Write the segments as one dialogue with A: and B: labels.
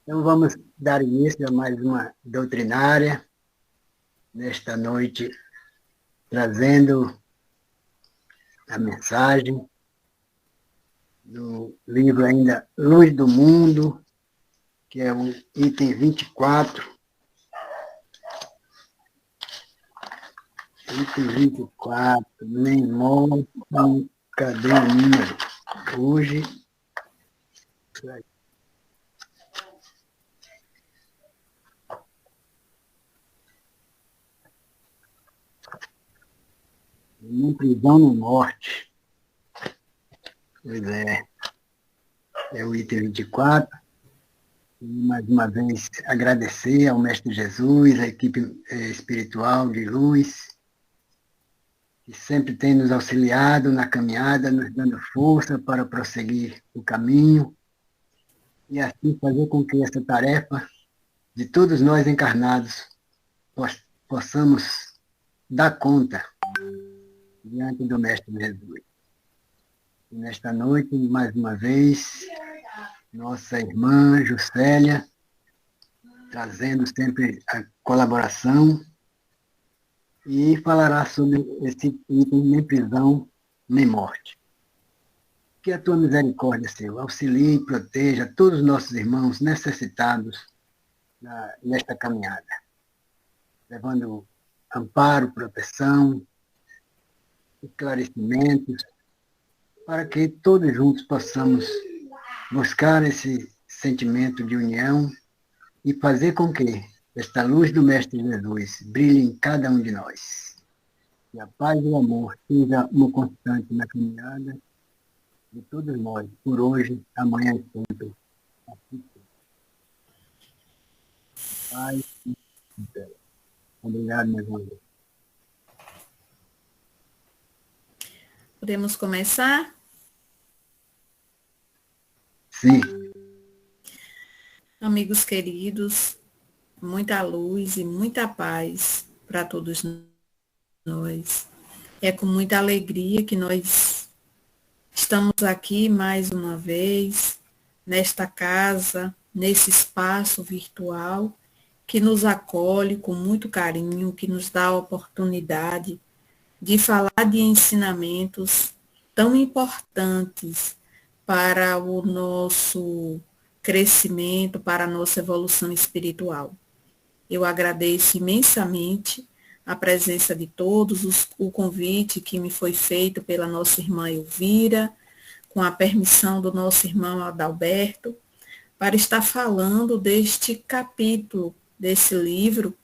A: Então, vamos dar início a mais uma doutrinária, nesta noite, trazendo a mensagem do livro ainda Luz do Mundo, que é o item 24. Item 24, nem mostra, cadê o número? Hoje, nem prisão nem morte. Pois é o item 24. E, mais uma vez, agradecer ao Mestre Jesus, à equipe espiritual de luz, que sempre tem nos auxiliado na caminhada, nos dando força para prosseguir o caminho e assim fazer com que essa tarefa de todos nós encarnados possamos dar conta diante do Mestre Jesus. E nesta noite, mais uma vez, nossa irmã Juscelia, trazendo sempre a colaboração, e falará sobre esse item, nem prisão, nem morte. Que a tua misericórdia, Senhor, auxilie e proteja todos os nossos irmãos necessitados nesta caminhada, levando amparo, proteção, esclarecimentos, para que todos juntos possamos buscar esse sentimento de união e fazer com que esta luz do Mestre Jesus brilhe em cada um de nós. Que a paz e o amor seja uma constante na caminhada de todos nós, por hoje, amanhã e sempre. Paz e fé. Obrigado, meu irmão.
B: Podemos começar?
A: Sim.
B: Amigos queridos, muita luz e muita paz para todos nós. É com muita alegria que nós estamos aqui mais uma vez, nesta casa, nesse espaço virtual, que nos acolhe com muito carinho, que nos dá a oportunidade de falar de ensinamentos tão importantes para o nosso crescimento, para a nossa evolução espiritual. Eu agradeço imensamente a presença de todos, o convite que me foi feito pela nossa irmã Elvira, com a permissão do nosso irmão Adalberto, para estar falando deste capítulo, desse livro,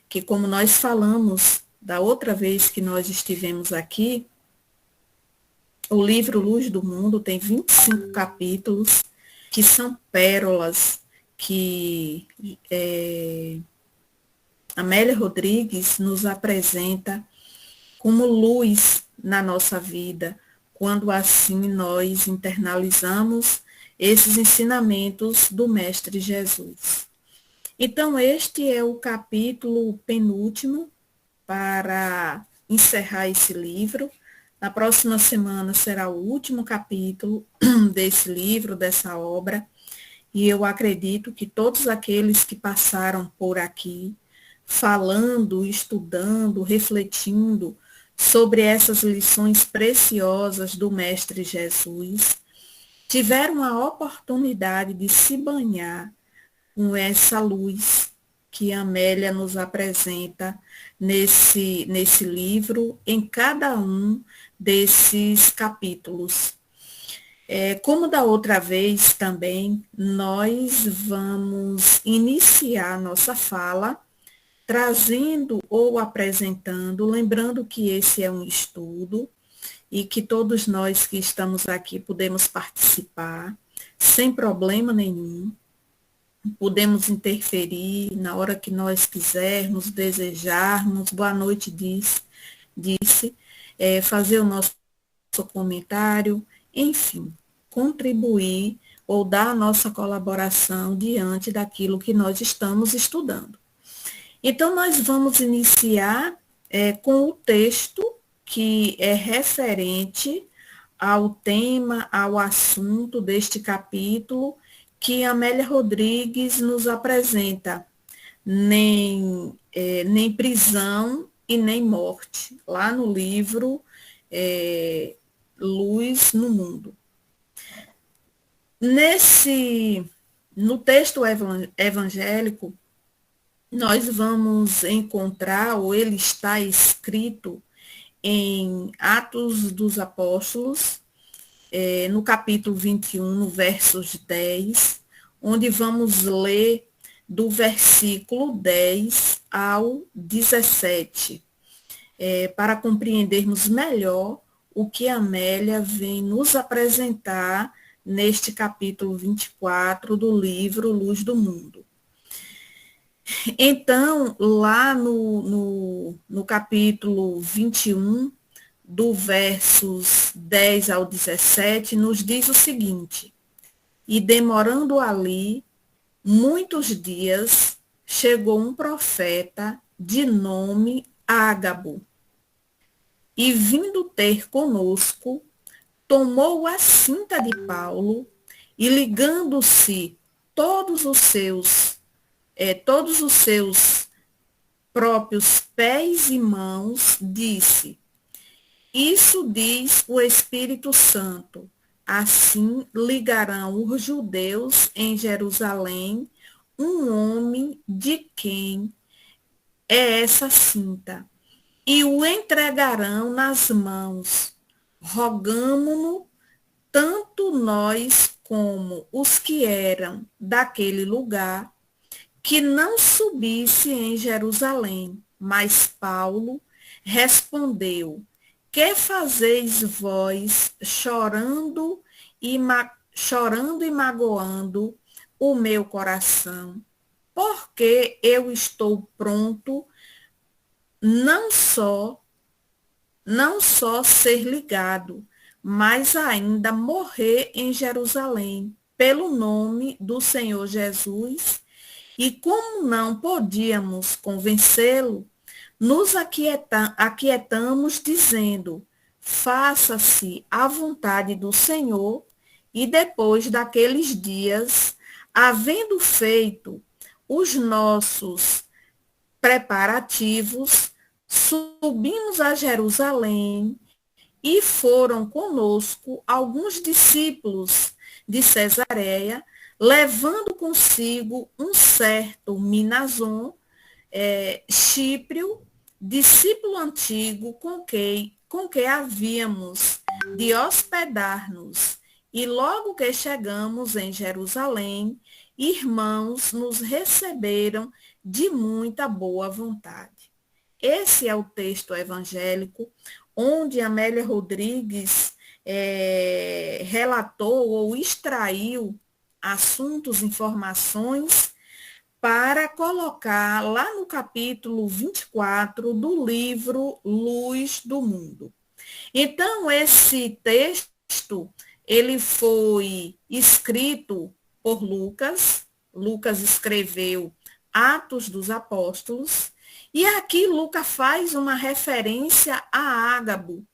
B: que como nós falamos da outra vez que nós estivemos aqui, o livro Luz do Mundo tem 25 capítulos, que são pérolas que Amélia Rodrigues nos apresenta como luz na nossa vida, quando assim nós internalizamos esses ensinamentos do Mestre Jesus. Então, este é o capítulo penúltimo para encerrar esse livro. Na próxima semana será o último capítulo desse livro, dessa obra, e eu acredito que todos aqueles que passaram por aqui, falando, estudando, refletindo sobre essas lições preciosas do Mestre Jesus, tiveram a oportunidade de se banhar com essa luz que a Amélia nos apresenta nesse livro, em cada um desses capítulos. Como da outra vez também, nós vamos iniciar nossa fala trazendo ou apresentando, lembrando que esse é um estudo e que todos nós que estamos aqui podemos participar sem problema nenhum. Podemos interferir na hora que nós quisermos, desejarmos. Boa noite, disse, fazer o nosso comentário, enfim, contribuir ou dar a nossa colaboração diante daquilo que nós estamos estudando. Então, nós vamos iniciar com o texto que é referente ao tema, ao assunto deste capítulo, que Amélia Rodrigues nos apresenta, nem prisão e nem morte, lá no livro Luz no Mundo. No texto evangélico, nós vamos encontrar, ou ele está escrito em Atos dos Apóstolos, no capítulo 21, no versos 10, onde vamos ler do versículo 10 ao 17, para compreendermos melhor o que Amélia vem nos apresentar neste capítulo 24 do livro Luz do Mundo. Então, lá no capítulo 21, do versos 10 ao 17, nos diz o seguinte: e demorando ali muitos dias, chegou um profeta de nome Ágabo, e vindo ter conosco, tomou a cinta de Paulo e ligando-se todos os seus próprios pés e mãos, disse: isso diz o Espírito Santo, assim ligarão os judeus em Jerusalém um homem de quem é essa cinta, e o entregarão nas mãos. Rogamo-no, tanto nós como os que eram daquele lugar, que não subisse em Jerusalém. Mas Paulo respondeu: que fazeis vós chorando e magoando o meu coração? Porque eu estou pronto não só ser ligado, mas ainda morrer em Jerusalém pelo nome do Senhor Jesus. E como não podíamos convencê-lo, nos aquietamos dizendo: faça-se a vontade do Senhor. E depois daqueles dias, havendo feito os nossos preparativos, subimos a Jerusalém, e foram conosco alguns discípulos de Cesareia, levando consigo um certo Minason, Chíprio, discípulo antigo com que havíamos de hospedar-nos. E logo que chegamos em Jerusalém, irmãos nos receberam de muita boa vontade. Esse é o texto evangélico onde Amélia Rodrigues relatou ou extraiu assuntos, informações, para colocar lá no capítulo 24 do livro Luz do Mundo. Então, esse texto, ele foi escrito por Lucas. Lucas escreveu Atos dos Apóstolos, e aqui Lucas faz uma referência a Ágabo,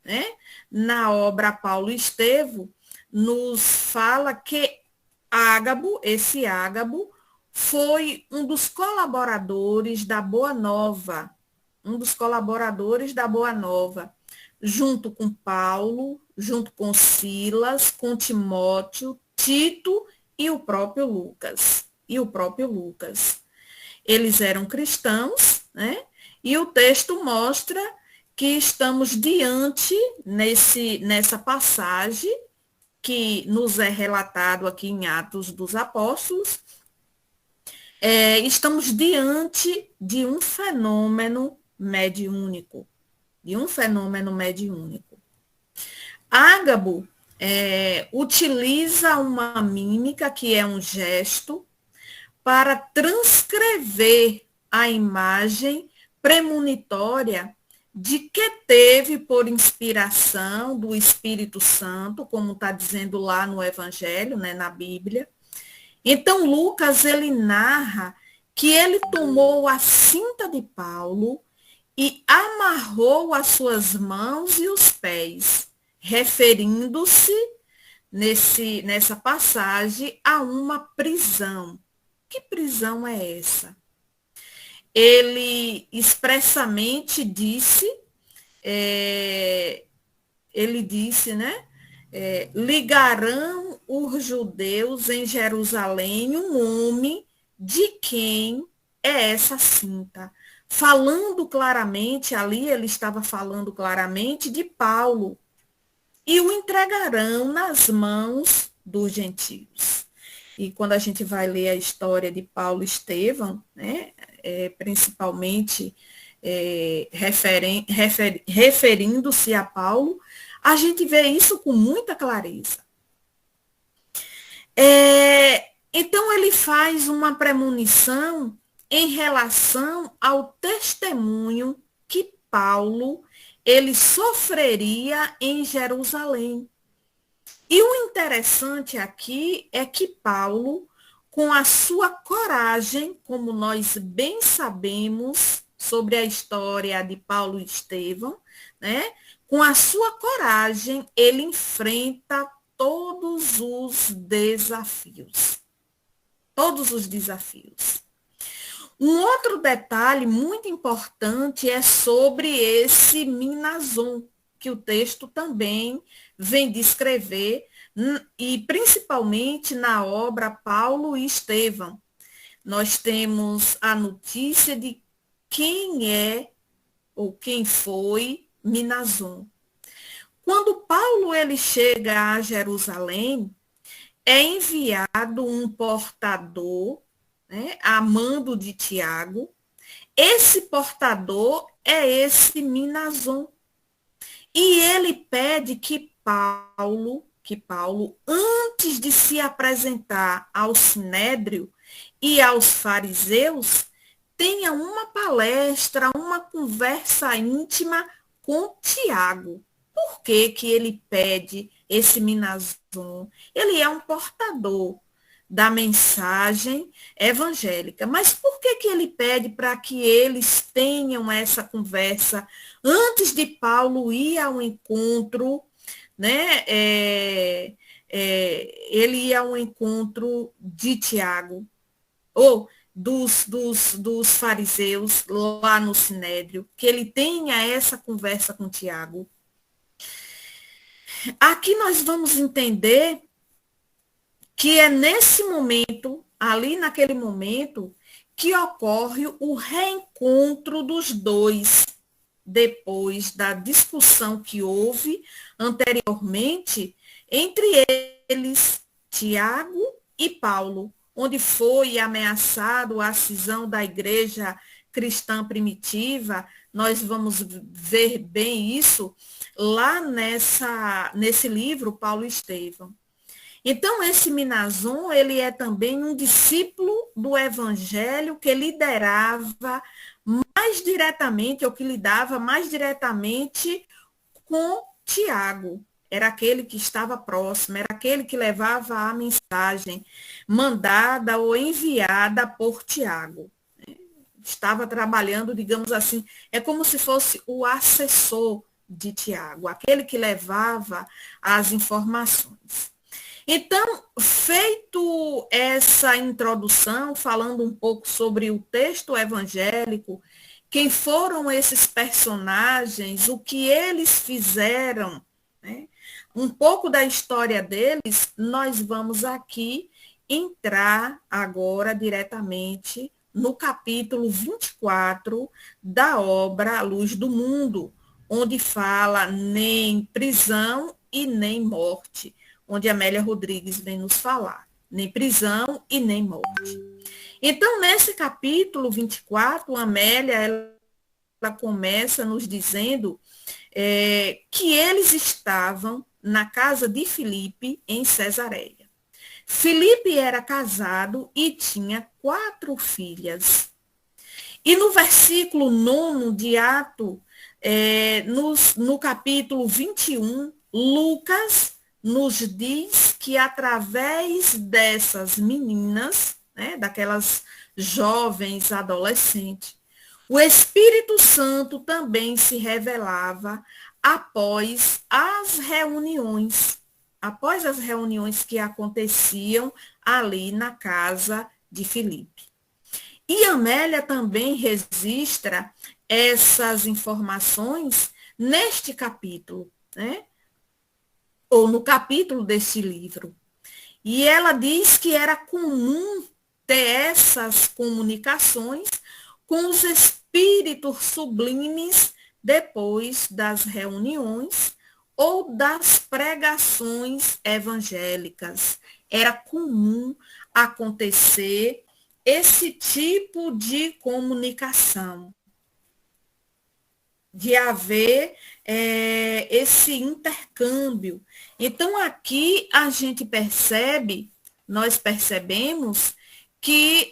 B: né? Na obra Paulo e Estevão, nos fala que esse Ágabo, foi um dos colaboradores da Boa Nova, junto com Paulo, junto com Silas, com Timóteo, Tito e o próprio Lucas. Eles eram cristãos, né? E o texto mostra que estamos diante, nessa passagem, que nos é relatado aqui em Atos dos Apóstolos, estamos diante de um fenômeno mediúnico. Ágabo utiliza uma mímica, que é um gesto, para transcrever a imagem premonitória de que teve por inspiração do Espírito Santo, como está dizendo lá no Evangelho, né, na Bíblia. Então, Lucas, ele narra que ele tomou a cinta de Paulo e amarrou as suas mãos e os pés, referindo-se, nessa passagem a uma prisão. Que prisão é essa? Ele expressamente disse, né? Ligarão os judeus em Jerusalém um homem de quem é essa cinta. Falando claramente, ali ele estava falando claramente de Paulo, e o entregarão nas mãos dos gentios. E quando a gente vai ler a história de Paulo e Estevão, né, principalmente referindo-se a Paulo, a gente vê isso com muita clareza. Então, ele faz uma premonição em relação ao testemunho que Paulo ele sofreria em Jerusalém. E o interessante aqui é que Paulo, com a sua coragem, como nós bem sabemos sobre a história de Paulo e Estevão, né? Com a sua coragem, ele enfrenta todos os desafios. Todos os desafios. Um outro detalhe muito importante é sobre esse Minazon, que o texto também vem descrever, e principalmente na obra Paulo e Estevão. Nós temos a notícia de quem é ou quem foi Minazon. Quando Paulo ele chega a Jerusalém, é enviado um portador, né, a mando de Tiago. Esse portador é esse Minazon. E ele pede que Paulo, antes de se apresentar ao Sinédrio e aos fariseus, tenha uma palestra, uma conversa íntima com Tiago. Por que que ele pede esse Minazon? Ele é um portador da mensagem evangélica. Mas por que que ele pede para que eles tenham essa conversa antes de Paulo ir ao encontro, né? Ele ia ao encontro de Tiago, ou dos fariseus lá no Sinédrio, que ele tenha essa conversa com Tiago. Aqui nós vamos entender que é nesse momento, ali naquele momento, que ocorre o reencontro dos dois, depois da discussão que houve anteriormente entre eles, Tiago e Paulo, onde foi ameaçado a cisão da igreja cristã primitiva. Nós vamos ver bem isso lá nesse livro, Paulo e Estevão. Então, esse Minazon, ele é também um discípulo do evangelho que liderava mais diretamente, ou que lidava mais diretamente com Tiago. Era aquele que estava próximo, era aquele que levava a mensagem mandada ou enviada por Tiago. Estava trabalhando, digamos assim, é como se fosse o assessor de Tiago, aquele que levava as informações. Então, feito essa introdução, falando um pouco sobre o texto evangélico, quem foram esses personagens, o que eles fizeram, né? Um pouco da história deles, nós vamos aqui entrar agora diretamente no capítulo 24 da obra A Luz do Mundo, onde fala nem prisão e nem morte, onde Amélia Rodrigues vem nos falar, nem prisão e nem morte. Então, nesse capítulo 24, Amélia ela começa nos dizendo que eles estavam na casa de Filipe, em Cesareia. Filipe era casado e tinha 4 filhas. E no versículo 9 de Atos, no capítulo 21, Lucas nos diz que através dessas meninas, né, daquelas jovens adolescentes, o Espírito Santo também se revelava após as reuniões. após as reuniões que aconteciam ali na casa de Filipe. E Amélia também registra essas informações neste capítulo, né? Ou no capítulo deste livro. E ela diz que era comum ter essas comunicações com os espíritos sublimes depois das reuniões ou das pregações evangélicas. Era comum acontecer esse tipo de comunicação, de haver esse intercâmbio. Então, aqui a gente percebe, nós percebemos que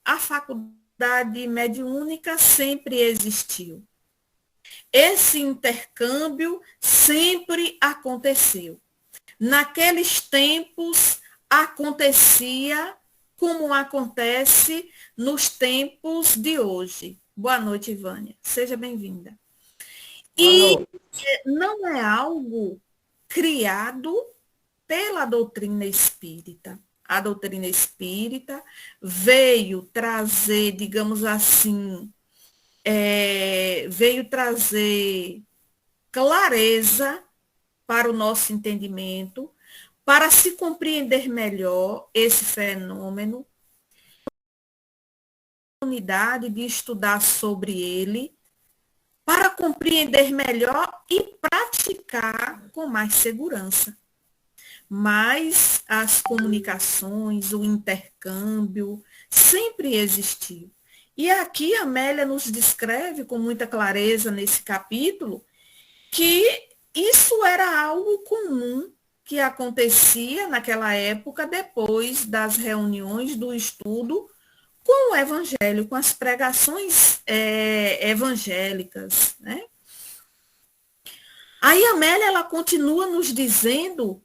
B: a faculdade mediúnica sempre existiu. Esse intercâmbio sempre aconteceu. Naqueles tempos, acontecia como acontece nos tempos de hoje. Boa noite, Vânia. Seja bem-vinda. E não é algo criado pela doutrina espírita. A doutrina espírita veio trazer, digamos assim, veio trazer clareza para o nosso entendimento, para se compreender melhor esse fenômeno, a oportunidade de estudar sobre ele, para compreender melhor e praticar com mais segurança. Mas as comunicações, o intercâmbio, sempre existiu. E aqui a Amélia nos descreve com muita clareza nesse capítulo que isso era algo comum que acontecia naquela época depois das reuniões do estudo com o evangelho, com as pregações evangélicas, né? Aí a Amélia, ela continua nos dizendo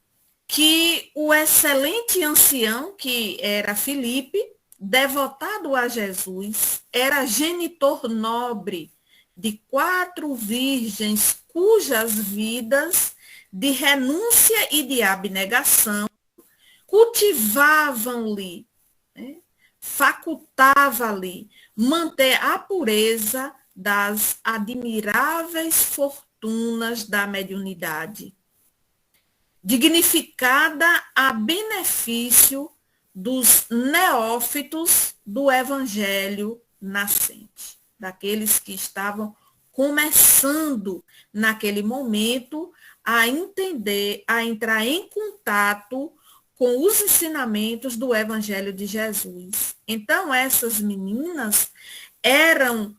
B: que o excelente ancião, que era Filipe, devotado a Jesus, era genitor nobre de 4 virgens cujas vidas de renúncia e de abnegação cultivavam-lhe, né, facultava-lhe manter a pureza das admiráveis fortunas da mediunidade, dignificada a benefício dos neófitos do evangelho nascente, daqueles que estavam começando naquele momento a entender, a entrar em contato com os ensinamentos do evangelho de Jesus. Então, essas meninas eram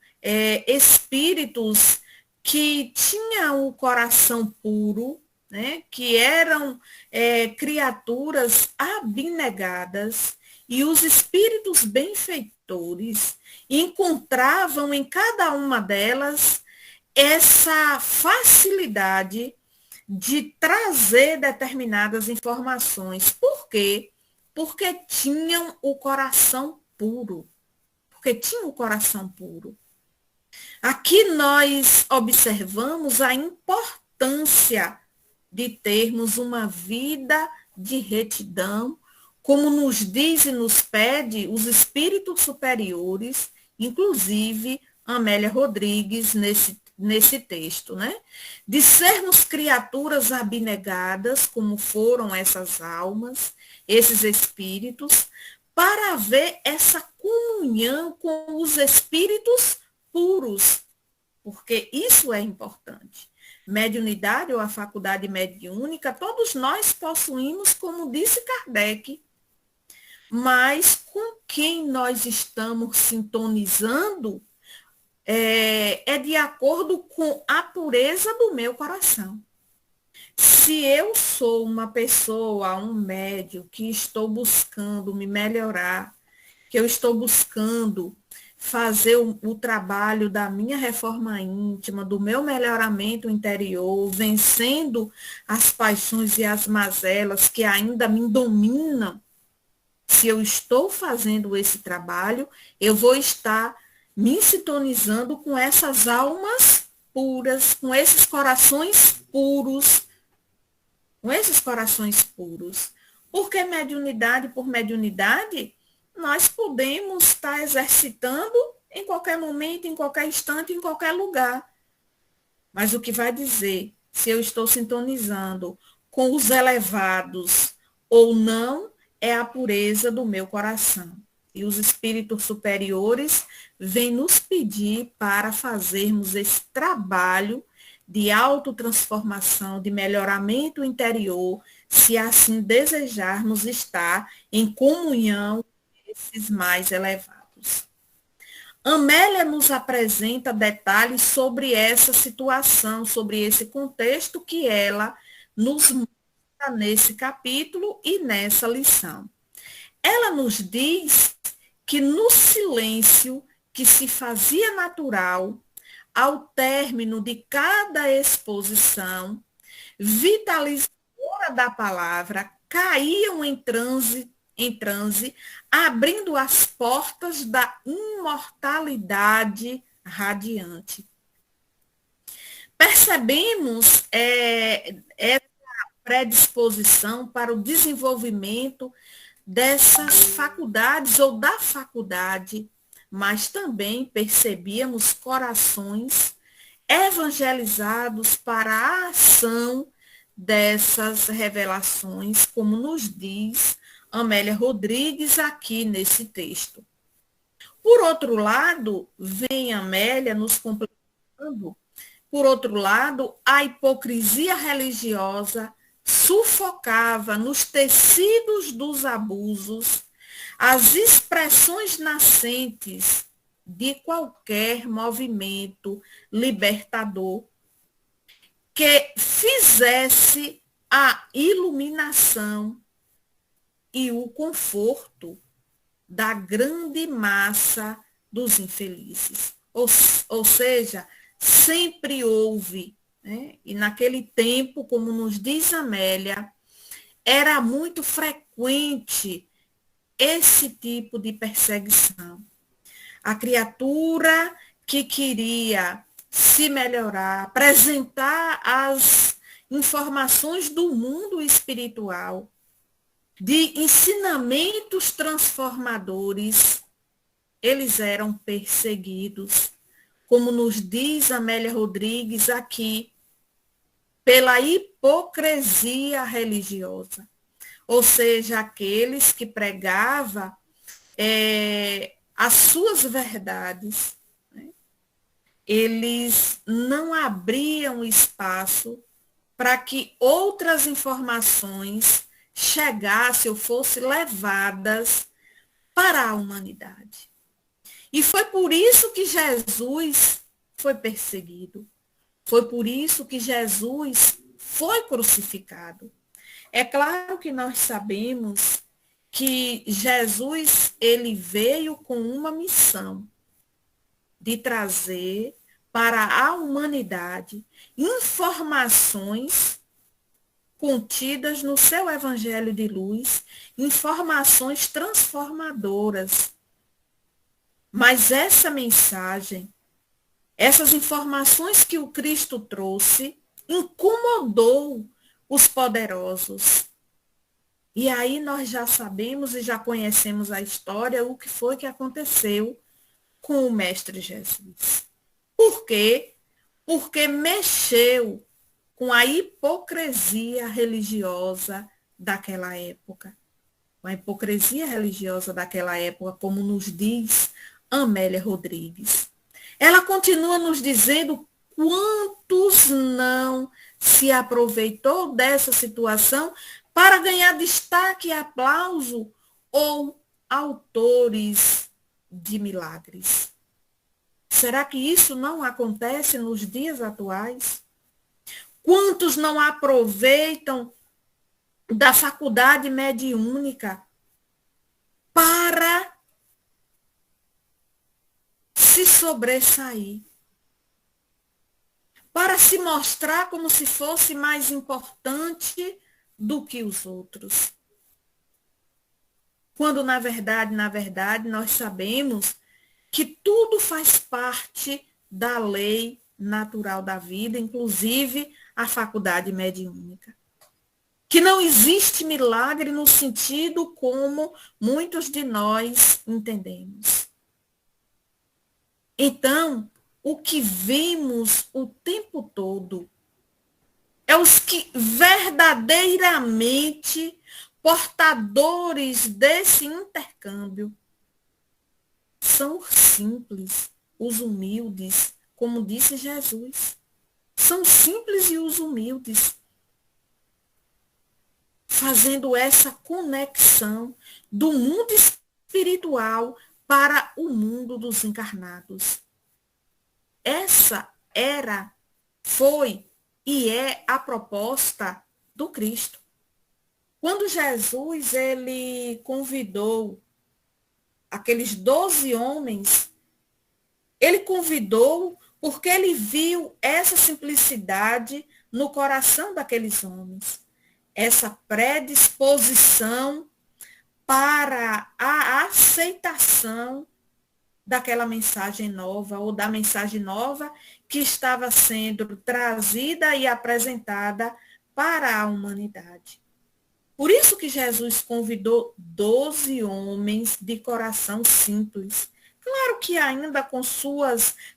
B: espíritos que tinham o coração puro, né, que eram criaturas abnegadas, e os espíritos benfeitores encontravam em cada uma delas essa facilidade de trazer determinadas informações. Por quê? Porque tinham o coração puro. Porque tinham o coração puro. Aqui nós observamos a importância de termos uma vida de retidão, como nos diz e nos pede os espíritos superiores, inclusive Amélia Rodrigues, nesse texto, né? De sermos criaturas abnegadas, como foram essas almas, esses espíritos, para haver essa comunhão com os espíritos puros, porque isso é importante. Mediunidade ou a faculdade mediúnica, todos nós possuímos, como disse Kardec, mas com quem nós estamos sintonizando é de acordo com a pureza do meu coração. Se eu sou uma pessoa, um médium, que estou buscando me melhorar, que eu estou buscando fazer o trabalho da minha reforma íntima, do meu melhoramento interior, vencendo as paixões e as mazelas que ainda me dominam, se eu estou fazendo esse trabalho, eu vou estar me sintonizando com essas almas puras, com esses corações puros, com esses corações puros. Porque mediunidade por mediunidade, nós podemos estar exercitando em qualquer momento, em qualquer instante, em qualquer lugar. Mas o que vai dizer se eu estou sintonizando com os elevados ou não é a pureza do meu coração. E os espíritos superiores vêm nos pedir para fazermos esse trabalho de autotransformação, de melhoramento interior, se assim desejarmos estar em comunhão com esses mais elevados. Amélia nos apresenta detalhes sobre essa situação, sobre esse contexto que ela nos mostra nesse capítulo e nessa lição. Ela nos diz que no silêncio que se fazia natural, ao término de cada exposição, vitalizadora da palavra, caíam em transe, abrindo as portas da imortalidade radiante. Percebemos essa predisposição para o desenvolvimento dessas faculdades ou da faculdade, mas também percebíamos corações evangelizados para a ação dessas revelações, como nos diz Amélia Rodrigues aqui nesse texto. Por outro lado, vem Amélia nos complementando, por outro lado, a hipocrisia religiosa sufocava nos tecidos dos abusos as expressões nascentes de qualquer movimento libertador que fizesse a iluminação e o conforto da grande massa dos infelizes. Ou seja, sempre houve, né? E naquele tempo, como nos diz Amélia, era muito frequente esse tipo de perseguição. A criatura que queria se melhorar, apresentar as informações do mundo espiritual, de ensinamentos transformadores, eles eram perseguidos, como nos diz Amélia Rodrigues aqui, pela hipocrisia religiosa. Ou seja, aqueles que pregavam as suas verdades, né? Eles não abriam espaço para que outras informações chegassem ou fossem levadas para a humanidade. E foi por isso que Jesus foi perseguido. Foi por isso que Jesus foi crucificado. É claro que nós sabemos que Jesus, ele veio com uma missão de trazer para a humanidade informações contidas no seu evangelho de luz, informações transformadoras. Mas essa mensagem, essas informações que o Cristo trouxe, incomodou os poderosos. E aí nós já sabemos e já conhecemos a história, o que foi que aconteceu com o Mestre Jesus. Por quê? Porque mexeu com a hipocrisia religiosa daquela época. Com a hipocrisia religiosa daquela época, como nos diz Amélia Rodrigues. Ela continua nos dizendo quantos não se aproveitou dessa situação para ganhar destaque e aplauso ou autores de milagres. Será que isso não acontece nos dias atuais? Quantos não aproveitam da faculdade mediúnica para se sobressair, para se mostrar como se fosse mais importante do que os outros? Quando, na verdade, nós sabemos que tudo faz parte da lei natural da vida, inclusive a faculdade mediúnica. que não existe milagre no sentido como muitos de nós entendemos. Então, o que vemos o tempo todo é os que verdadeiramente portadores desse intercâmbio são os simples, os humildes, como disse Jesus. São simples e os humildes, fazendo essa conexão do mundo espiritual para o mundo dos encarnados. Essa foi e é a proposta do Cristo. Quando Jesus ele convidou aqueles 12 homens, ele convidou porque ele viu essa simplicidade no coração daqueles homens, essa predisposição para a aceitação daquela mensagem nova, ou da mensagem nova que estava sendo trazida e apresentada para a humanidade. Por isso que Jesus convidou 12 homens de coração simples. Claro que ainda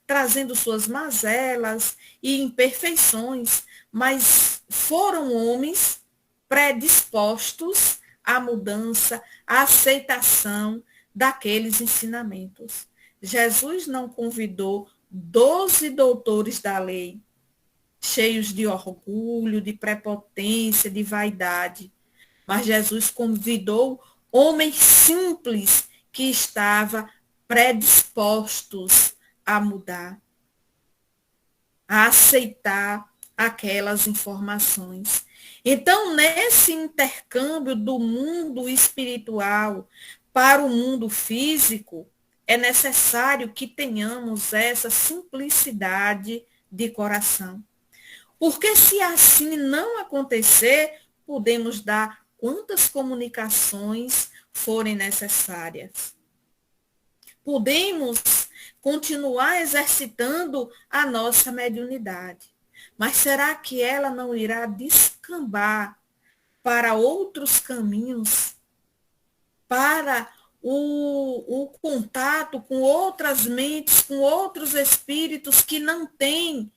B: trazendo suas mazelas e imperfeições, mas foram homens predispostos à mudança, à aceitação daqueles ensinamentos. Jesus não convidou 12 doutores da lei, cheios de orgulho, de prepotência, de vaidade, mas Jesus convidou homens simples que estavam predispostos a mudar, a aceitar aquelas informações. Então, nesse intercâmbio do mundo espiritual para o mundo físico, é necessário que tenhamos essa simplicidade de coração. Porque se assim não acontecer, podemos dar quantas comunicações forem necessárias. Podemos continuar exercitando a nossa mediunidade, mas será que ela não irá descambar para outros caminhos, para o contato com outras mentes, com outros espíritos que não têm,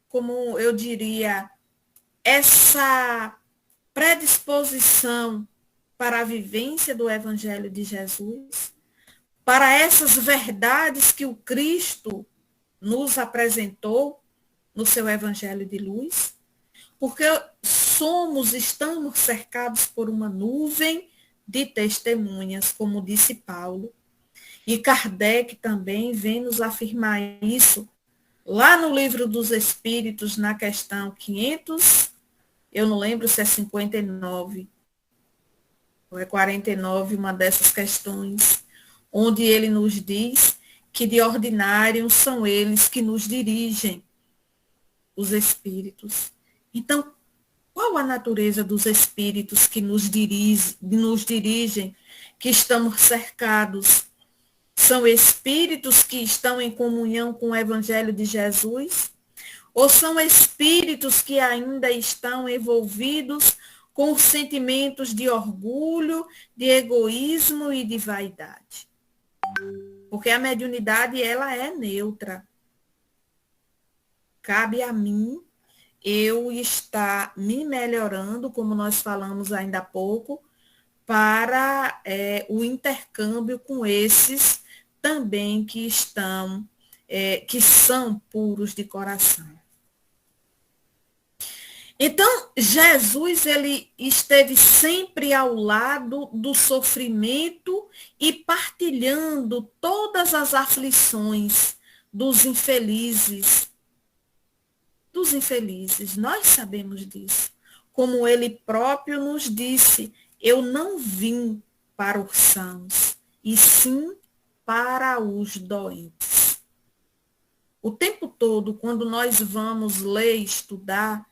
B: como eu diria, essa predisposição para a vivência do Evangelho de Jesus, para essas verdades que o Cristo nos apresentou no seu Evangelho de luz, porque estamos cercados por uma nuvem de testemunhas, como disse Paulo. E Kardec também vem nos afirmar isso lá no Livro dos Espíritos, na questão 500, eu não lembro se é 59 ou é 49, uma dessas questões, onde ele nos diz que de ordinário são eles que nos dirigem, os espíritos. Então, qual a natureza dos espíritos que nos dirigem, que estamos cercados? São espíritos que estão em comunhão com o Evangelho de Jesus? Ou são espíritos que ainda estão envolvidos com sentimentos de orgulho, de egoísmo e de vaidade? Porque a mediunidade, ela é neutra. Cabe a mim eu estar me melhorando, como nós falamos ainda há pouco, para o intercâmbio com esses também que são puros de coração. Então, Jesus, ele esteve sempre ao lado do sofrimento e partilhando todas as aflições dos infelizes. Nós sabemos disso. Como ele próprio nos disse, eu não vim para os sãos, e sim para os doentes. O tempo todo, quando nós vamos ler e estudar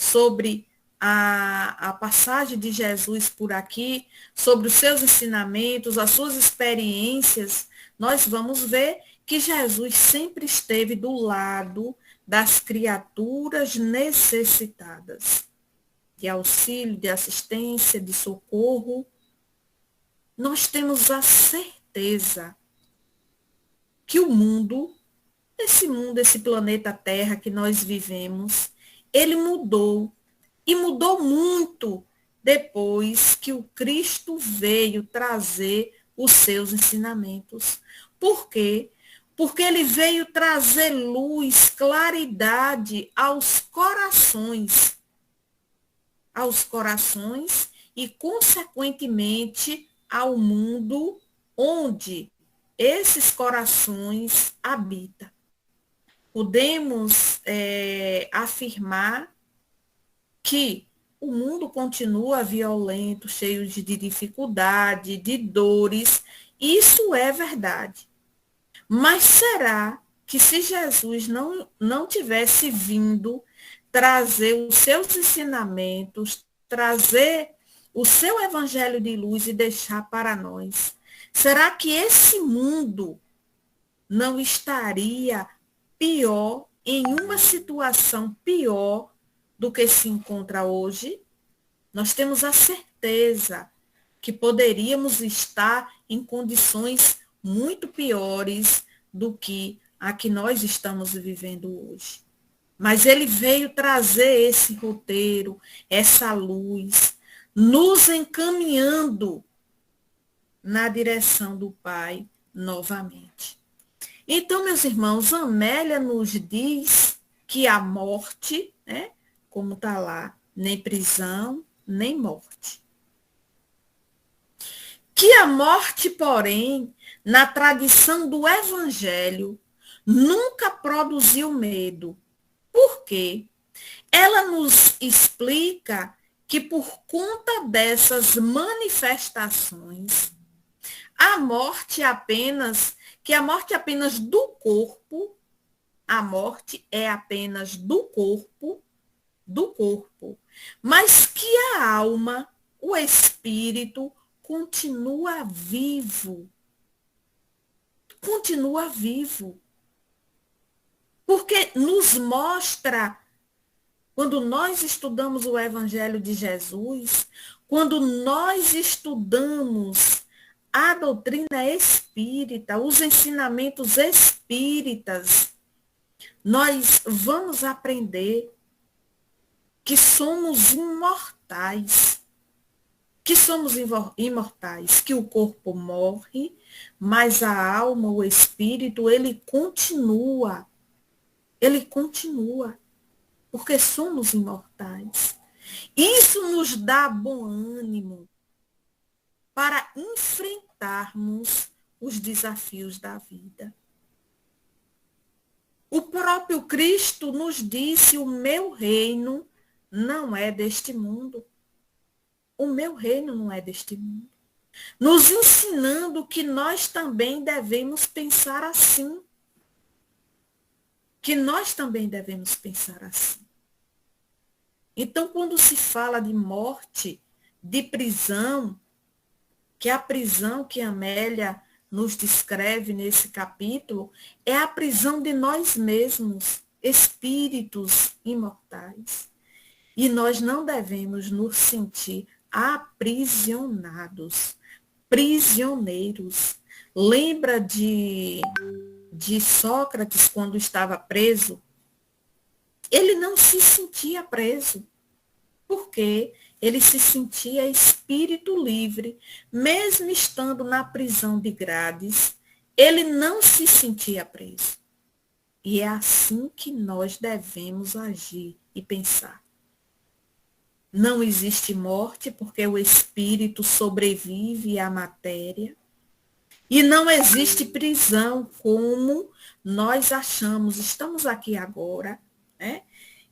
B: sobre a passagem de Jesus por aqui, sobre os seus ensinamentos, as suas experiências, nós vamos ver que Jesus sempre esteve do lado das criaturas necessitadas de auxílio, de assistência, de socorro, nós temos a certeza que o mundo, esse planeta Terra que nós vivemos, ele mudou. E mudou muito depois que o Cristo veio trazer os seus ensinamentos. Por quê? Porque ele veio trazer luz, claridade aos corações e, consequentemente, ao mundo onde esses corações habitam. Podemos afirmar que o mundo continua violento, cheio de dificuldade, de dores. Isso é verdade. Mas será que se Jesus não tivesse vindo trazer os seus ensinamentos, trazer o seu evangelho de luz e deixar para nós, será que esse mundo não estaria pior, em uma situação pior do que se encontra hoje? Nós temos a certeza que poderíamos estar em condições muito piores do que a que nós estamos vivendo hoje. Mas ele veio trazer esse roteiro, essa luz, nos encaminhando na direção do Pai novamente. Então, meus irmãos, Amélia nos diz que a morte, né, como está lá, nem prisão, nem morte. Que a morte, porém, na tradição do Evangelho, nunca produziu medo. Por quê? Ela nos explica que por conta dessas manifestações, a morte apenas do corpo, a morte é apenas do corpo, mas que a alma, o espírito, continua vivo. Continua vivo. Porque nos mostra, quando nós estudamos o Evangelho de Jesus, quando nós estudamos a doutrina espírita, os ensinamentos espíritas, nós vamos aprender que somos imortais, que o corpo morre, mas a alma, o espírito, ele continua, porque somos imortais. Isso nos dá bom ânimo para enfrentarmos os desafios da vida. O próprio Cristo nos disse: o meu reino não é deste mundo. O meu reino não é deste mundo. Nos ensinando que nós também devemos pensar assim. Então, quando se fala de morte, de prisão, que a prisão que Amélia nos descreve nesse capítulo é a prisão de nós mesmos, espíritos imortais. E nós não devemos nos sentir aprisionados, prisioneiros. Lembra de Sócrates quando estava preso? Ele não se sentia preso, porque ele se sentia espírito livre, mesmo estando na prisão de grades, ele não se sentia preso. E é assim que nós devemos agir e pensar. Não existe morte, porque o espírito sobrevive à matéria. E não existe prisão, como nós achamos. Estamos aqui agora, né?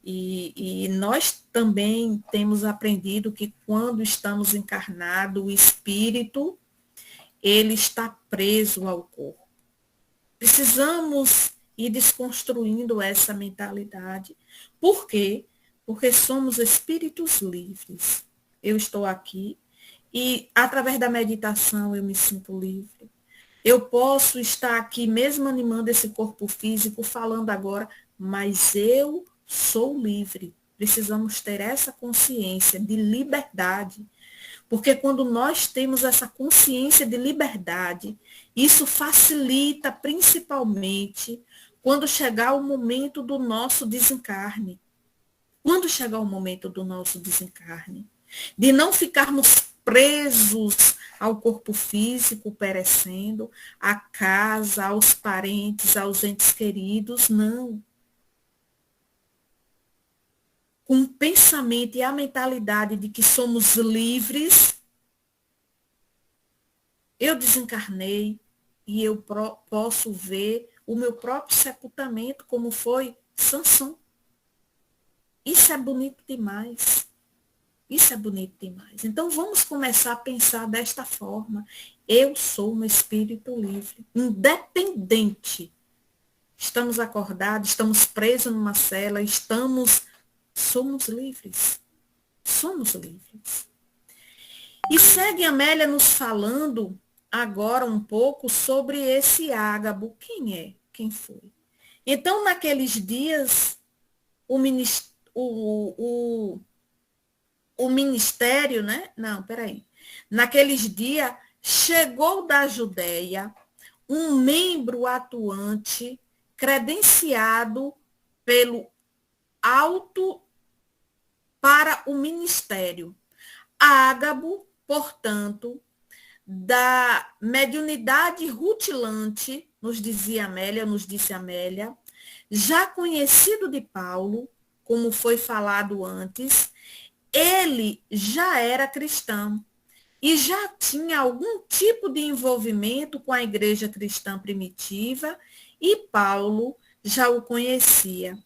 B: E nós também temos aprendido que quando estamos encarnados, o espírito, ele está preso ao corpo. Precisamos ir desconstruindo essa mentalidade. Por quê? Porque somos espíritos livres. Eu estou aqui e, através da meditação, eu me sinto livre. Eu posso estar aqui, mesmo animando esse corpo físico, falando agora, mas eu sou livre. Precisamos ter essa consciência de liberdade, porque quando nós temos essa consciência de liberdade, isso facilita principalmente quando chegar o momento do nosso desencarne. Quando chegar o momento do nosso desencarne, de não ficarmos presos ao corpo físico perecendo, à casa, aos parentes, aos entes queridos, não. Com o pensamento e a mentalidade de que somos livres, eu desencarnei e eu posso ver o meu próprio sepultamento, como foi Sansão. Isso é bonito demais. Isso é bonito demais. Então, vamos começar a pensar desta forma. Eu sou um espírito livre, independente. Estamos acordados, estamos presos numa cela, somos livres. Somos livres. E segue Amélia nos falando agora um pouco sobre esse Ágabo. Quem é? Quem foi? Então, naqueles dias, o ministério, né? Não, peraí. Naqueles dias, chegou da Judéia um membro atuante credenciado pelo alto para o ministério. Ágabo, portanto, da mediunidade rutilante, nos disse Amélia, já conhecido de Paulo, como foi falado antes, ele já era cristão e já tinha algum tipo de envolvimento com a igreja cristã primitiva e Paulo já o conhecia.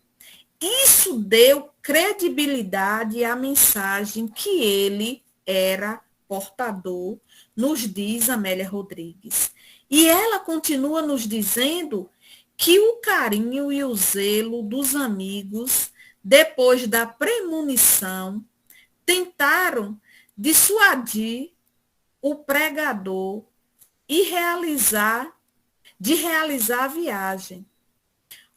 B: Isso deu credibilidade à mensagem que ele era portador, nos diz Amélia Rodrigues. E ela continua nos dizendo que o carinho e o zelo dos amigos, depois da premonição, tentaram dissuadir o pregador de realizar a viagem,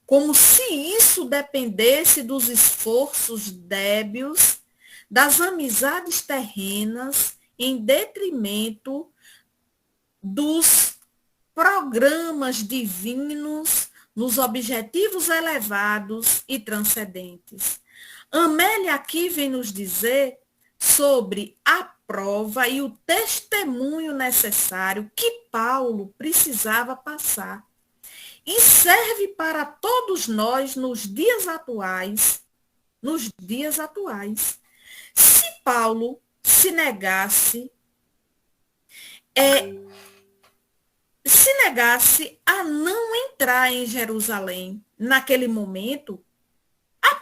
B: como se isso dependesse dos esforços débeis, das amizades terrenas, em detrimento dos programas divinos nos objetivos elevados e transcendentes. Amélia aqui vem nos dizer sobre a prova e o testemunho necessário que Paulo precisava passar. E serve para todos nós nos dias atuais. Nos dias atuais. Se Paulo se negasse a não entrar em Jerusalém naquele momento, a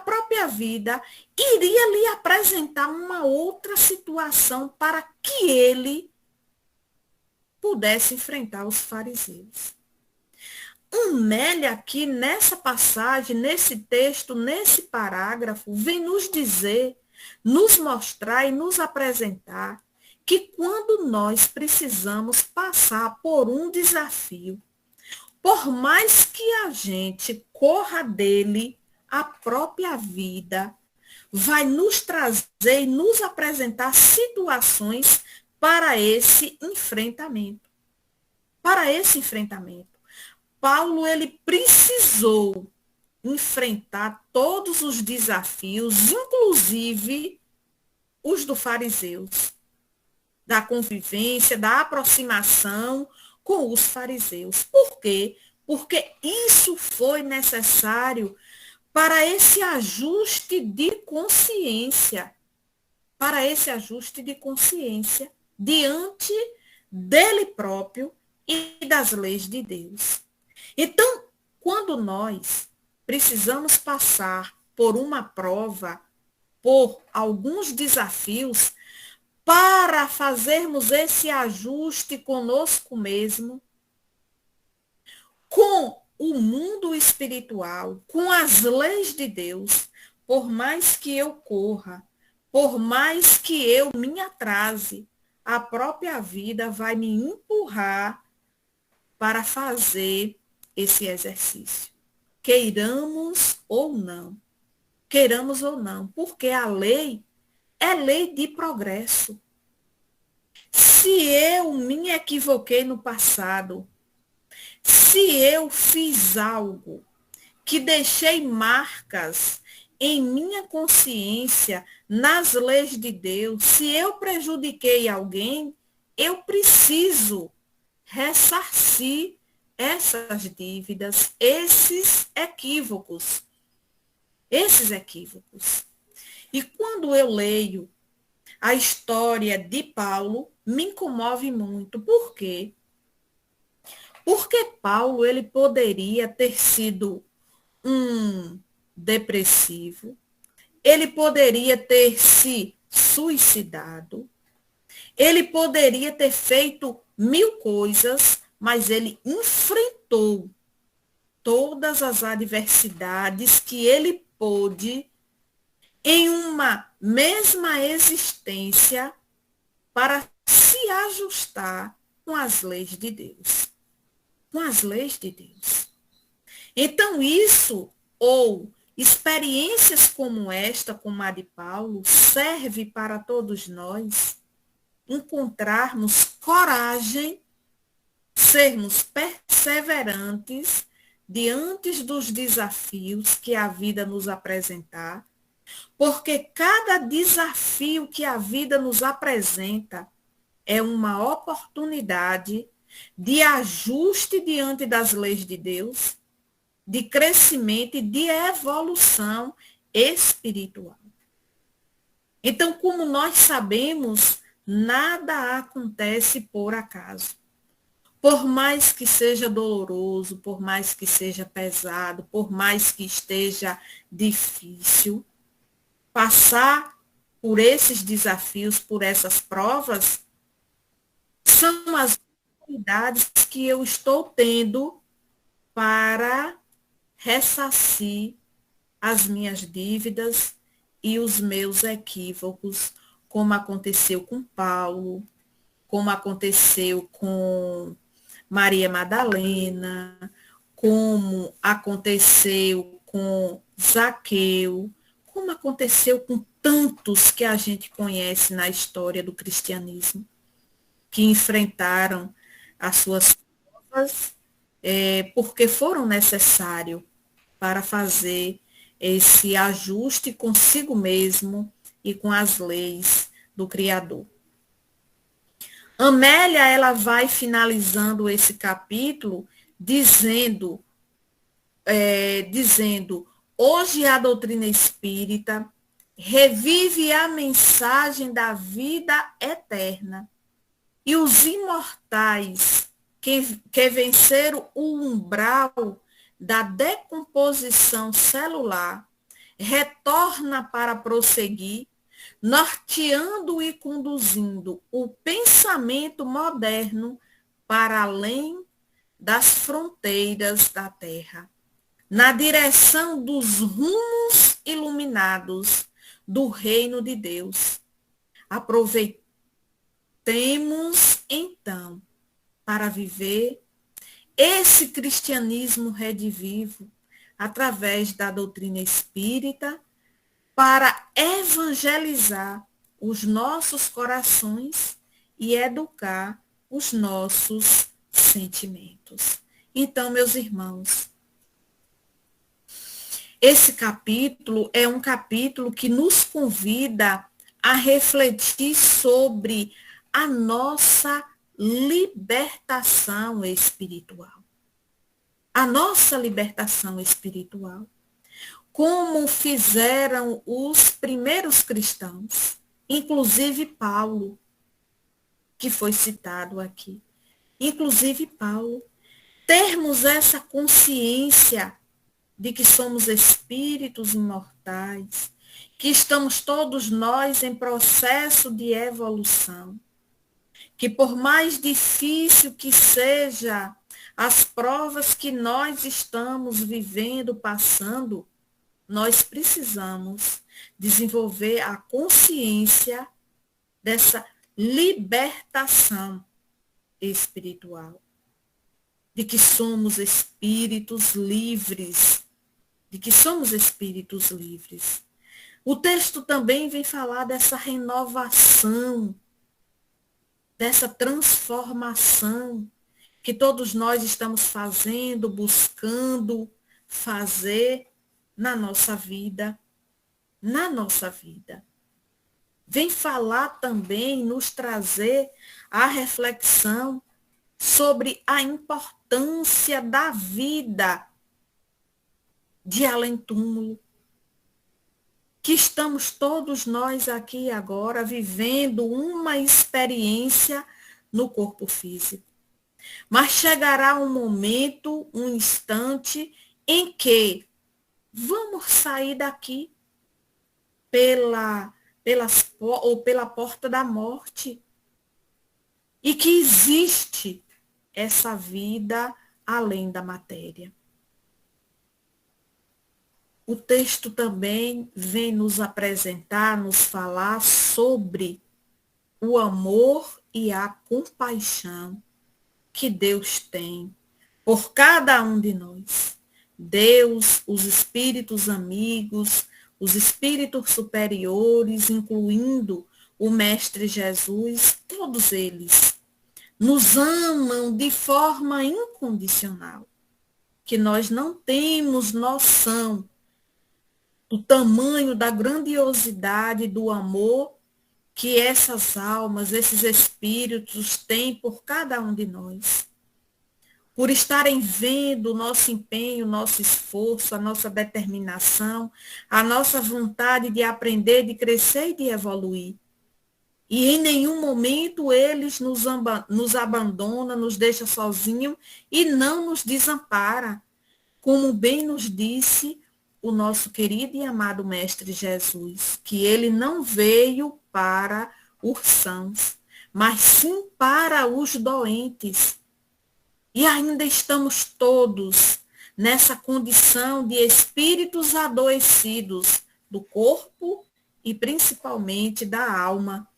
B: própria vida iria lhe apresentar uma outra situação para que ele pudesse enfrentar os fariseus. Amélia aqui nessa passagem, nesse texto, nesse parágrafo, vem nos dizer, nos mostrar e nos apresentar que quando nós precisamos passar por um desafio, por mais que a gente corra dele, a própria vida vai nos trazer e nos apresentar situações para esse enfrentamento. Para esse enfrentamento. Paulo, ele precisou enfrentar todos os desafios, inclusive os do fariseus, da convivência, da aproximação com os fariseus. Por quê? Porque isso foi necessário para esse ajuste de consciência, diante dele próprio e das leis de Deus. Então, quando nós precisamos passar por uma prova, por alguns desafios, para fazermos esse ajuste conosco mesmo, com o mundo espiritual, com as leis de Deus, por mais que eu corra, por mais que eu me atrase, a própria vida vai me empurrar para fazer esse exercício. Queiramos ou não. Queiramos ou não, porque a lei é lei de progresso. Se eu me equivoquei no passado, se eu fiz algo que deixei marcas em minha consciência, nas leis de Deus, se eu prejudiquei alguém, eu preciso ressarcir essas dívidas, esses equívocos. Esses equívocos. E quando eu leio a história de Paulo, me comove muito. Por quê? Porque Paulo, ele poderia ter sido um depressivo, ele poderia ter se suicidado, ele poderia ter feito 1000 coisas, mas ele enfrentou todas as adversidades que ele pôde em uma mesma existência para se ajustar com as leis de Deus. Com as leis de Deus. Então, isso, ou experiências como esta, como a de Paulo, serve para todos nós encontrarmos coragem, sermos perseverantes diante dos desafios que a vida nos apresentar, porque cada desafio que a vida nos apresenta é uma oportunidade de ajuste diante das leis de Deus, de crescimento e de evolução espiritual. Então, como nós sabemos, nada acontece por acaso. Por mais que seja doloroso, por mais que seja pesado, por mais que esteja difícil, passar por esses desafios, por essas provas, são as oportunidades que eu estou tendo para ressarcir as minhas dívidas e os meus equívocos, como aconteceu com Paulo, como aconteceu com Maria Madalena, como aconteceu com Zaqueu, como aconteceu com tantos que a gente conhece na história do cristianismo, que enfrentaram as suas provas, porque foram necessários para fazer esse ajuste consigo mesmo e com as leis do Criador. Amélia, ela vai finalizando esse capítulo dizendo, hoje a doutrina espírita revive a mensagem da vida eterna e os imortais que venceram o umbral da decomposição celular retorna para prosseguir, norteando e conduzindo o pensamento moderno para além das fronteiras da Terra, na direção dos rumos iluminados do reino de Deus. Aproveitemos, então, para viver esse cristianismo redivivo através da doutrina espírita, para evangelizar os nossos corações e educar os nossos sentimentos. Então, meus irmãos, esse capítulo é um capítulo que nos convida a refletir sobre a nossa libertação espiritual. A nossa libertação espiritual. Como fizeram os primeiros cristãos, inclusive Paulo, que foi citado aqui. Inclusive Paulo. Termos essa consciência de que somos espíritos imortais, que estamos todos nós em processo de evolução, que por mais difícil que seja as provas que nós estamos vivendo, passando, nós precisamos desenvolver a consciência dessa libertação espiritual. de que somos espíritos livres, de que somos espíritos livres. O texto também vem falar dessa renovação, dessa transformação que todos nós estamos fazendo, buscando fazer na nossa vida, Vem falar também, nos trazer a reflexão sobre a importância da vida de além-túmulo, que estamos todos nós aqui agora vivendo uma experiência no corpo físico. Mas chegará um momento, um instante, em que vamos sair daqui pela porta da morte. E que existe essa vida além da matéria. O texto também vem nos apresentar, nos falar sobre o amor e a compaixão que Deus tem por cada um de nós. Deus, os espíritos amigos, os espíritos superiores, incluindo o Mestre Jesus, todos eles nos amam de forma incondicional, que nós não temos noção do tamanho, da grandiosidade do amor que essas almas, esses espíritos têm por cada um de nós. Por estarem vendo o nosso empenho, o nosso esforço, a nossa determinação, a nossa vontade de aprender, de crescer e de evoluir. E em nenhum momento eles nos abandonam, nos deixam sozinhos e não nos desampara, como bem nos disse o nosso querido e amado Mestre Jesus, que ele não veio para os sãos, mas sim para os doentes. E ainda estamos todos nessa condição de espíritos adoecidos do corpo e principalmente da alma,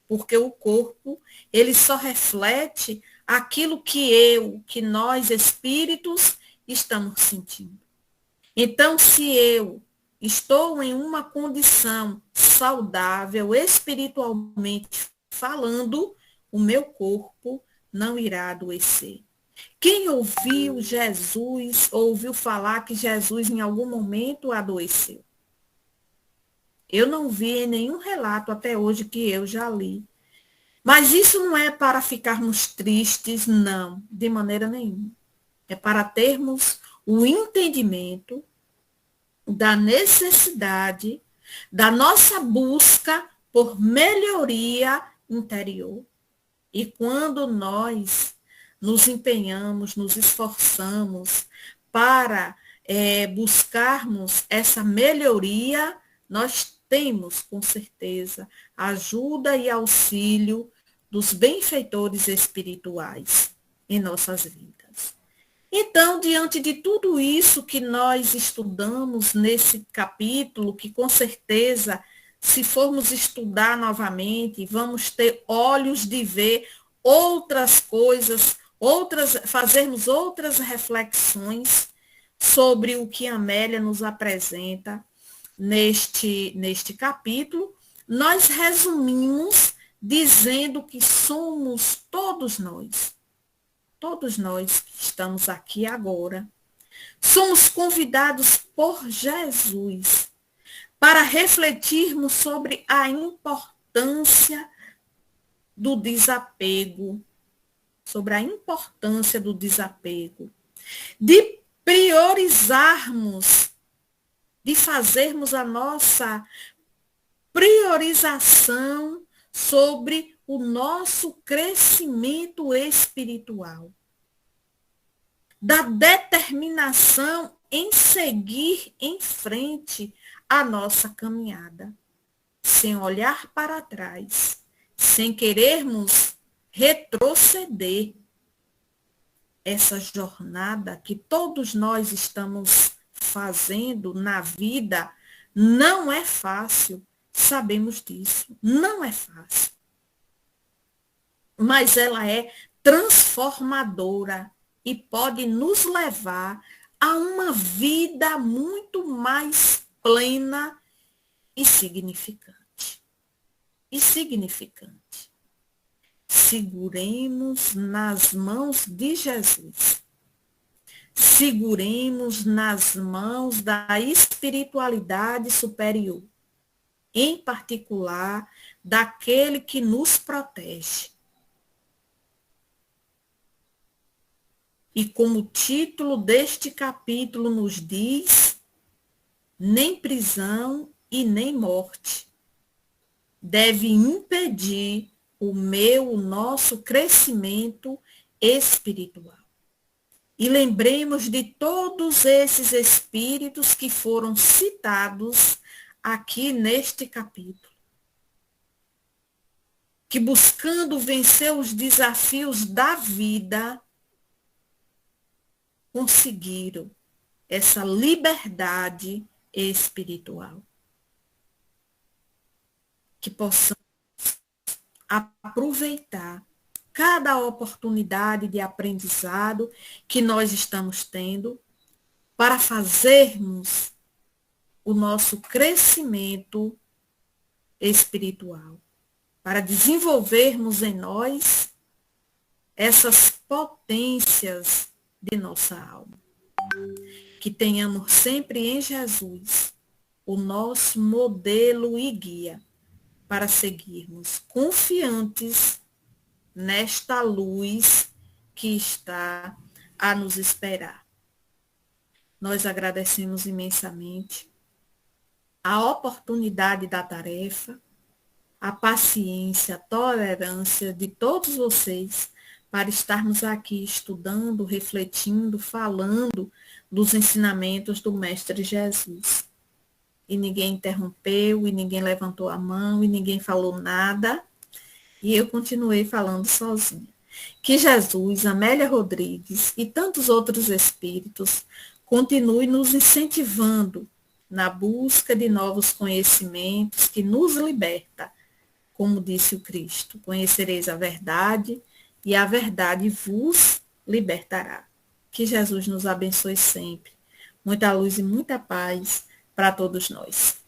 B: porque o corpo, ele só reflete aquilo que nós espíritos estamos sentindo. Então, se eu estou em uma condição saudável, espiritualmente falando, o meu corpo não irá adoecer. Quem ouviu Jesus, ouviu falar que Jesus em algum momento adoeceu? Eu não vi em nenhum relato até hoje que eu já li. Mas isso não é para ficarmos tristes, não, de maneira nenhuma. É para termos o entendimento da necessidade da nossa busca por melhoria interior. E quando nós nos empenhamos, nos esforçamos para buscarmos essa melhoria, nós temos, com certeza, ajuda e auxílio dos benfeitores espirituais em nossas vidas. Então, diante de tudo isso que nós estudamos nesse capítulo, que com certeza, se formos estudar novamente, vamos ter olhos de ver outras coisas, fazermos outras reflexões sobre o que Amélia nos apresenta neste capítulo, nós resumimos dizendo que somos todos nós que estamos aqui agora, somos convidados por Jesus para refletirmos sobre a importância do desapego, de priorizarmos, de fazermos a nossa priorização sobre o nosso crescimento espiritual, da determinação em seguir em frente a nossa caminhada, sem olhar para trás, sem querermos retroceder. Essa jornada que todos nós estamos fazendo na vida não é fácil, sabemos disso, não é fácil. Mas ela é transformadora, e pode nos levar a uma vida muito mais plena e significante. E significante. Seguremos nas mãos de Jesus. Seguremos nas mãos da espiritualidade superior, em particular daquele que nos protege. E como o título deste capítulo nos diz, nem prisão e nem morte deve impedir o nosso crescimento espiritual. E lembremos de todos esses espíritos que foram citados aqui neste capítulo, que buscando vencer os desafios da vida, conseguiram essa liberdade espiritual. Que possamos aproveitar cada oportunidade de aprendizado que nós estamos tendo para fazermos o nosso crescimento espiritual, para desenvolvermos em nós essas potências de nossa alma. Que tenhamos sempre em Jesus o nosso modelo e guia para seguirmos confiantes nesta luz que está a nos esperar. Nós agradecemos imensamente a oportunidade da tarefa, a paciência, a tolerância de todos vocês para estarmos aqui estudando, refletindo, falando dos ensinamentos do Mestre Jesus. E ninguém interrompeu, e ninguém levantou a mão, e ninguém falou nada. E eu continuei falando sozinha. Que Jesus, Amélia Rodrigues e tantos outros espíritos continuem nos incentivando na busca de novos conhecimentos que nos liberta. Como disse o Cristo, conhecereis a verdade e a verdade vos libertará. Que Jesus nos abençoe sempre. Muita luz e muita paz para todos nós.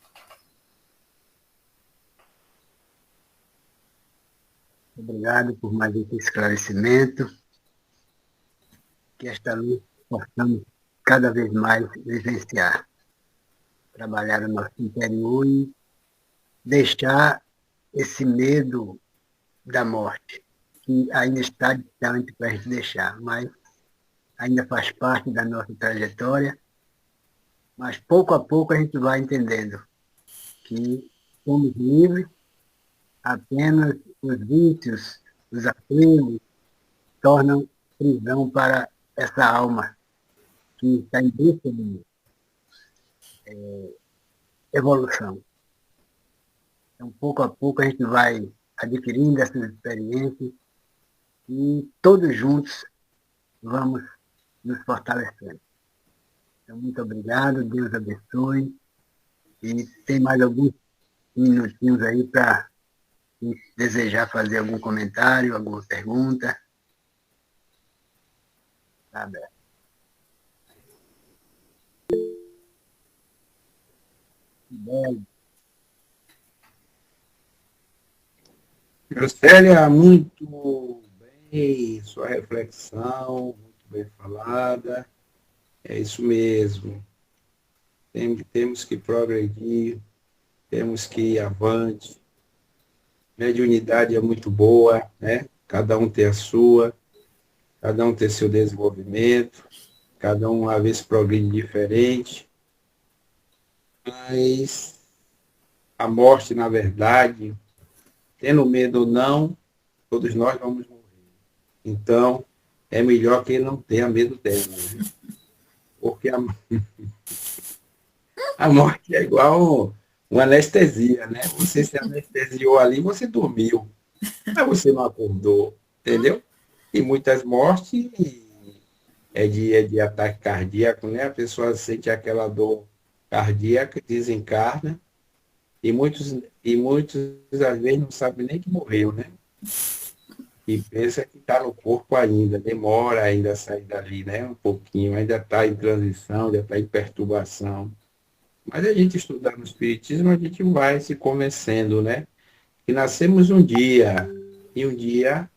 A: Obrigado por mais esse esclarecimento. Que esta luz possamos cada vez mais vivenciar. Trabalhar o nosso interior e deixar esse medo da morte, que ainda está distante para a gente deixar, mas ainda faz parte da nossa trajetória. Mas pouco a pouco a gente vai entendendo que somos livres, apenas os vícios, os apegos, tornam prisão para essa alma que está em busca de evolução. Então, pouco a pouco a gente vai adquirindo essas experiências e todos juntos vamos nos fortalecendo. Então, muito obrigado, Deus abençoe. E tem mais alguns minutinhos aí para desejar fazer algum comentário, alguma pergunta. Tá aberto.
C: Célia, muito bem, sua reflexão, muito bem falada. É isso mesmo. Temos que progredir, temos que ir avante. Mediunidade é muito boa, né? Cada um tem a sua, cada um tem seu desenvolvimento, cada um às vezes progride diferente. Mas a morte, na verdade, tendo medo ou não, todos nós vamos morrer. Então, é melhor que não tenha medo dela, né? Porque a morte é igual uma anestesia, né? Você se anestesiou ali, você dormiu, mas você não acordou, entendeu? E muitas mortes é de ataque cardíaco, né? A pessoa sente aquela dor cardíaca, desencarna, e muitos às vezes não sabem nem que morreu, né? e pensa que está no corpo ainda, demora ainda a sair dali, né? Um pouquinho, ainda está em transição, ainda está em perturbação. Mas a gente estudando o Espiritismo, a gente vai se convencendo, né? Que nascemos um dia, e um dia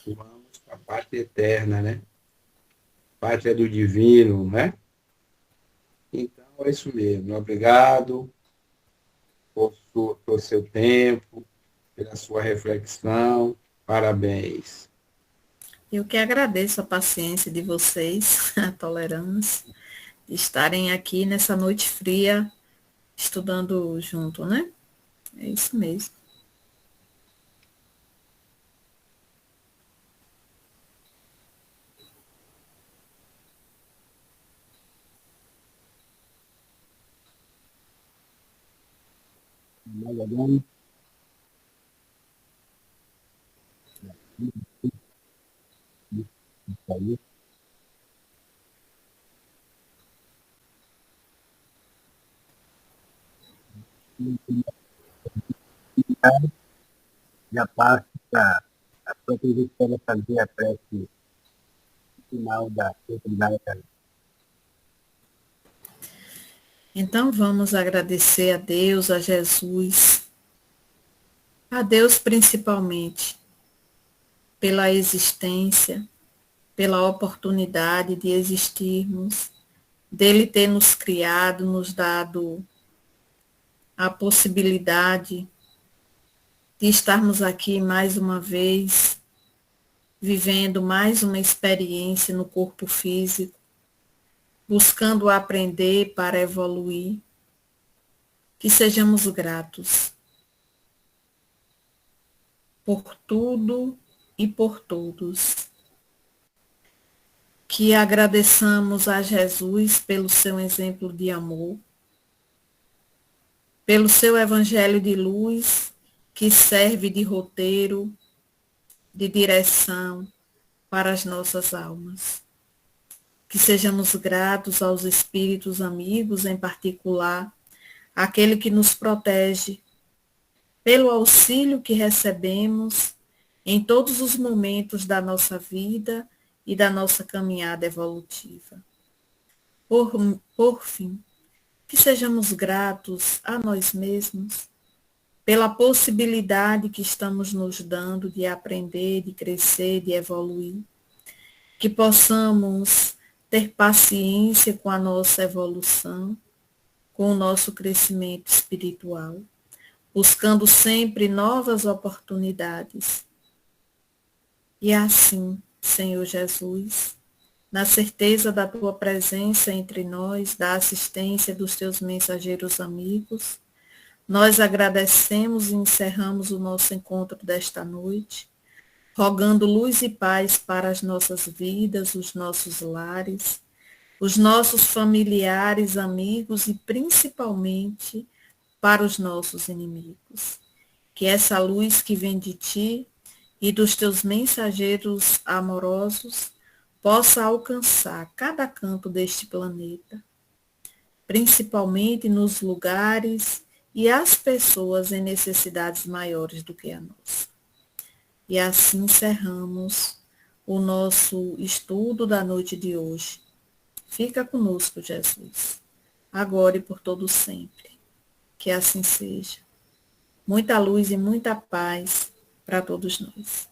C: vamos para a pátria eterna, né? Pátria do divino, né? Então é isso mesmo. Obrigado por seu tempo, pela sua reflexão. Parabéns.
B: Eu que agradeço a paciência de vocês, a tolerância, de estarem aqui nessa noite fria, estudando junto, né? É isso mesmo.
A: Mais alguém? Isso aí. Já passo para a professora fazer a prece final da oportunidade.
B: Então vamos agradecer a Deus, a Jesus, a Deus principalmente, pela existência, pela oportunidade de existirmos, dele ter nos criado, nos dado a possibilidade de estarmos aqui mais uma vez, vivendo mais uma experiência no corpo físico, buscando aprender para evoluir, que sejamos gratos por tudo e por todos. Que agradeçamos a Jesus pelo seu exemplo de amor, pelo seu evangelho de luz, que serve de roteiro, de direção para as nossas almas. Que sejamos gratos aos espíritos amigos, em particular, aquele que nos protege, pelo auxílio que recebemos em todos os momentos da nossa vida e da nossa caminhada evolutiva. Por fim, que sejamos gratos a nós mesmos pela possibilidade que estamos nos dando de aprender, de crescer, de evoluir, que possamos ter paciência com a nossa evolução, com o nosso crescimento espiritual, buscando sempre novas oportunidades. E assim, Senhor Jesus, na certeza da tua presença entre nós, da assistência dos teus mensageiros amigos, nós agradecemos e encerramos o nosso encontro desta noite, rogando luz e paz para as nossas vidas, os nossos lares, os nossos familiares, amigos e principalmente para os nossos inimigos. Que essa luz que vem de ti e dos teus mensageiros amorosos possa alcançar cada canto deste planeta, principalmente nos lugares e as pessoas em necessidades maiores do que a nossa. E assim encerramos o nosso estudo da noite de hoje. Fica conosco, Jesus, agora e por todo sempre. Que assim seja. Muita luz e muita paz para todos nós.